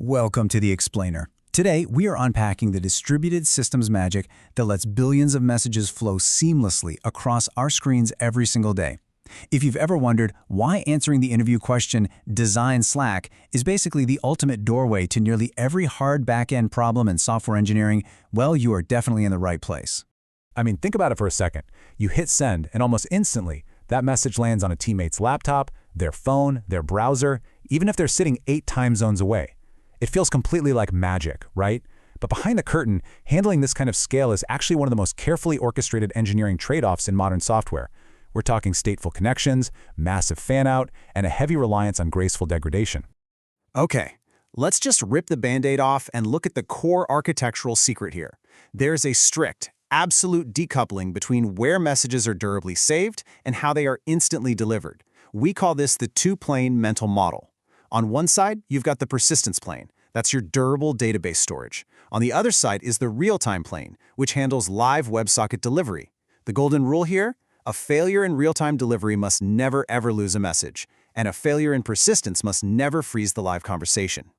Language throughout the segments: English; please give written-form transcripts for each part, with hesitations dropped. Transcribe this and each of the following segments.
Welcome to The Explainer. Today, we are unpacking the distributed systems magic that lets billions of messages flow seamlessly across our screens every single day. If you've ever wondered why answering the interview question, "Design Slack," is basically the ultimate doorway to nearly every hard back-end problem in software engineering, well, you are definitely in the right place. I mean, think about it for a second. You hit send, and almost instantly, that message lands on a teammate's laptop, their phone, their browser, even if they're sitting 8 time zones away. It feels completely like magic, right? But behind the curtain, handling this kind of scale is actually one of the most carefully orchestrated engineering trade-offs in modern software. We're talking stateful connections, massive fan-out, and a heavy reliance on graceful degradation. Okay, let's just rip the Band-Aid off and look at the core architectural secret here. There's a strict, absolute decoupling between where messages are durably saved and how they are instantly delivered. We call this the two-plane mental model. On one side, you've got the persistence plane. That's your durable database storage. On the other side is the real-time plane, which handles live WebSocket delivery. The golden rule here? A failure in real-time delivery must never ever lose a message, and a failure in persistence must never freeze the live conversation.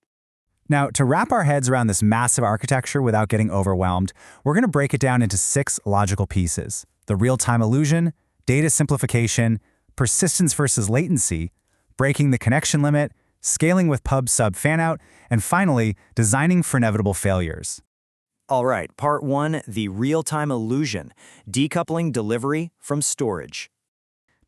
Now, to wrap our heads around this massive architecture without getting overwhelmed, we're going to break it down into 6 logical pieces: the real-time illusion, data simplification, persistence versus latency, breaking the connection limit, scaling with pub-sub fanout, and finally, designing for inevitable failures. All right, part 1, the real-time illusion, decoupling delivery from storage.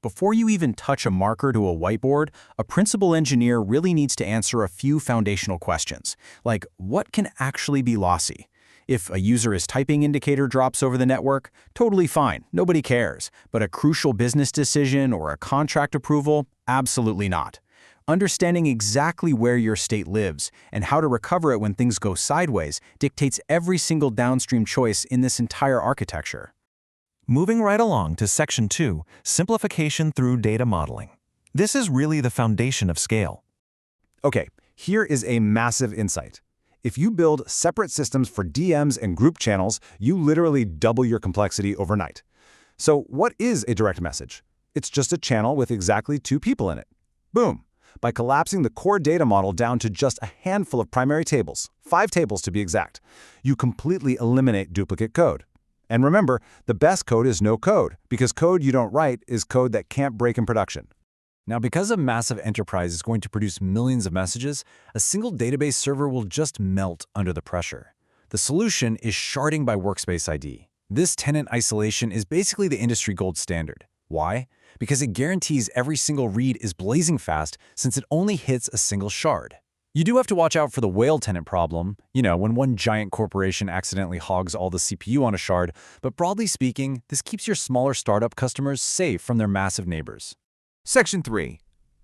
Before you even touch a marker to a whiteboard, a principal engineer really needs to answer a few foundational questions, like what can actually be lossy? If a user's typing indicator drops over the network, totally fine, nobody cares. But a crucial business decision or a contract approval, absolutely not. Understanding exactly where your state lives and how to recover it when things go sideways dictates every single downstream choice in this entire architecture. Moving right along to Section 2, Simplification through Data Modeling. This is really the foundation of scale. Okay, here is a massive insight. If you build separate systems for DMs and group channels, you literally double your complexity overnight. So what is a direct message? It's just a channel with exactly 2 people in it. Boom. By collapsing the core data model down to just a handful of primary tables, 5 tables to be exact, you completely eliminate duplicate code. And remember, the best code is no code, because code you don't write is code that can't break in production. Now, because a massive enterprise is going to produce millions of messages, a single database server will just melt under the pressure. The solution is sharding by workspace ID. This tenant isolation is basically the industry gold standard. Why? Because it guarantees every single read is blazing fast since it only hits a single shard. You do have to watch out for the whale tenant problem, when one giant corporation accidentally hogs all the CPU on a shard, but broadly speaking, this keeps your smaller startup customers safe from their massive neighbors. Section 3.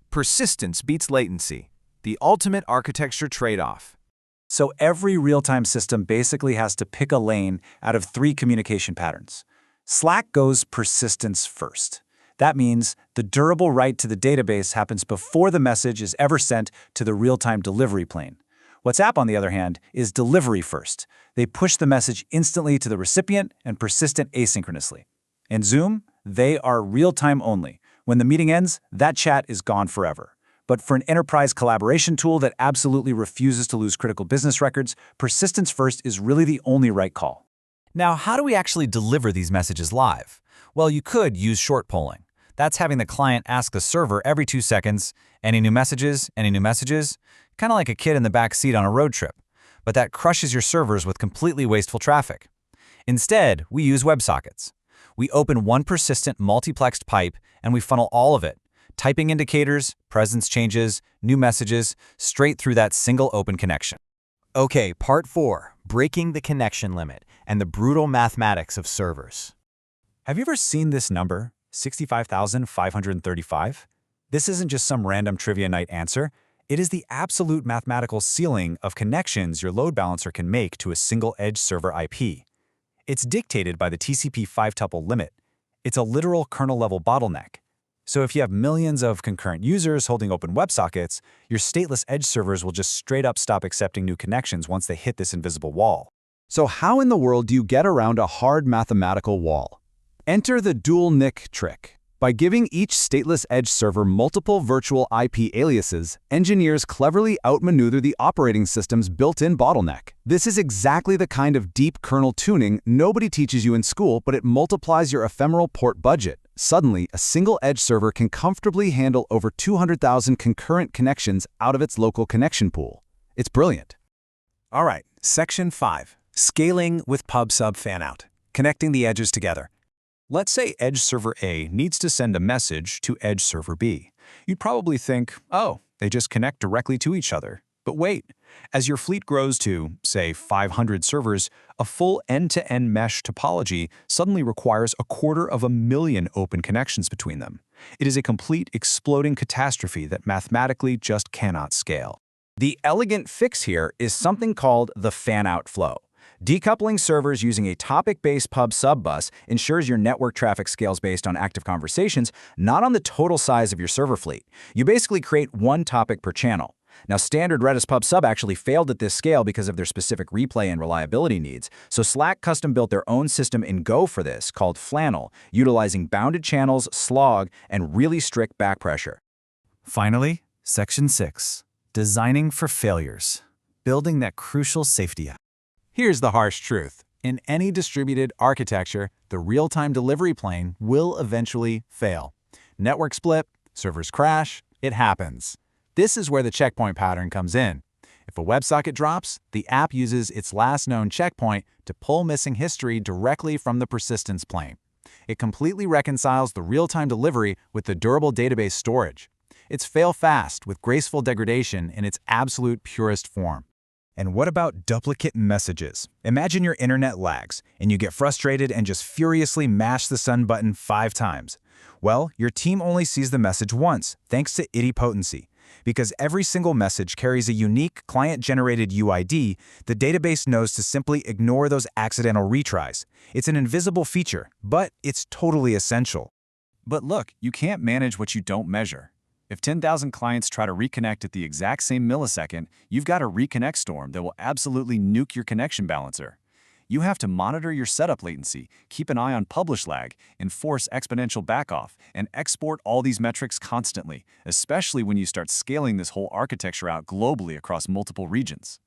Persistence beats latency, the ultimate architecture trade-off. So every real-time system basically has to pick a lane out of 3 communication patterns. Slack goes persistence first. That means the durable write to the database happens before the message is ever sent to the real-time delivery plane. WhatsApp, on the other hand, is delivery first. They push the message instantly to the recipient and persistent asynchronously. In Zoom, they are real-time only. When the meeting ends, that chat is gone forever. But for an enterprise collaboration tool that absolutely refuses to lose critical business records, persistence first is really the only right call. Now, how do we actually deliver these messages live? Well, you could use short polling. That's having the client ask the server every 2 seconds, any new messages, any new messages? Kind of like a kid in the back seat on a road trip. But that crushes your servers with completely wasteful traffic. Instead, we use WebSockets. We open one persistent multiplexed pipe and we funnel all of it, typing indicators, presence changes, new messages, straight through that single open connection. Okay, part 4, breaking the connection limit and the brutal mathematics of servers. Have you ever seen this number, 65,535? This isn't just some random trivia night answer. It is the absolute mathematical ceiling of connections your load balancer can make to a single edge server IP. It's dictated by the TCP 5-tuple limit. It's a literal kernel-level bottleneck. So if you have millions of concurrent users holding open WebSockets, your stateless edge servers will just straight up stop accepting new connections once they hit this invisible wall. So how in the world do you get around a hard mathematical wall? Enter the Dual-NIC trick. By giving each stateless edge server multiple virtual IP aliases, engineers cleverly outmaneuver the operating system's built-in bottleneck. This is exactly the kind of deep kernel tuning nobody teaches you in school, but it multiplies your ephemeral port budget. Suddenly, a single edge server can comfortably handle over 200,000 concurrent connections out of its local connection pool. It's brilliant. All right, Section 5. Scaling with pub/sub fanout. Connecting the edges together. Let's say edge server A needs to send a message to edge server B. You'd probably think, oh, they just connect directly to each other. But wait, as your fleet grows to, say, 500 servers, a full end-to-end mesh topology suddenly requires 250,000 open connections between them. It is a complete exploding catastrophe that mathematically just cannot scale. The elegant fix here is something called the fanout flow. Decoupling servers using a topic-based pub/sub bus ensures your network traffic scales based on active conversations, not on the total size of your server fleet. You basically create one topic per channel. Now, standard Redis pub/sub actually failed at this scale because of their specific replay and reliability needs, so Slack custom-built their own system in Go for this, called Flannel, utilizing bounded channels, slog, and really strict back pressure. Finally, Section 6. Designing for failures. Building that crucial safety app. Here's the harsh truth. In any distributed architecture, the real-time delivery plane will eventually fail. Network split, servers crash, it happens. This is where the checkpoint pattern comes in. If a WebSocket drops, the app uses its last known checkpoint to pull missing history directly from the persistence plane. It completely reconciles the real-time delivery with the durable database storage. It's fail-fast with graceful degradation in its absolute purest form. And what about duplicate messages? Imagine your internet lags, and you get frustrated and just furiously mash the send button 5 times. Well, your team only sees the message once, thanks to idempotency. Because every single message carries a unique client-generated UID, the database knows to simply ignore those accidental retries. It's an invisible feature, but it's totally essential. But look, you can't manage what you don't measure. If 10,000 clients try to reconnect at the exact same millisecond, you've got a reconnect storm that will absolutely nuke your connection balancer. You have to monitor your setup latency, keep an eye on publish lag, enforce exponential backoff, and export all these metrics constantly, especially when you start scaling this whole architecture out globally across multiple regions.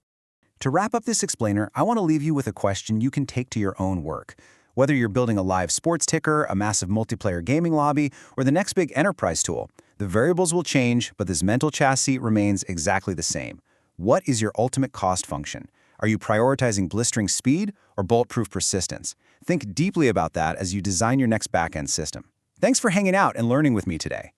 To wrap up this explainer, I want to leave you with a question you can take to your own work. Whether you're building a live sports ticker, a massive multiplayer gaming lobby, or the next big enterprise tool, the variables will change, but this mental chassis remains exactly the same. What is your ultimate cost function? Are you prioritizing blistering speed or bulletproof persistence? Think deeply about that as you design your next backend system. Thanks for hanging out and learning with me today.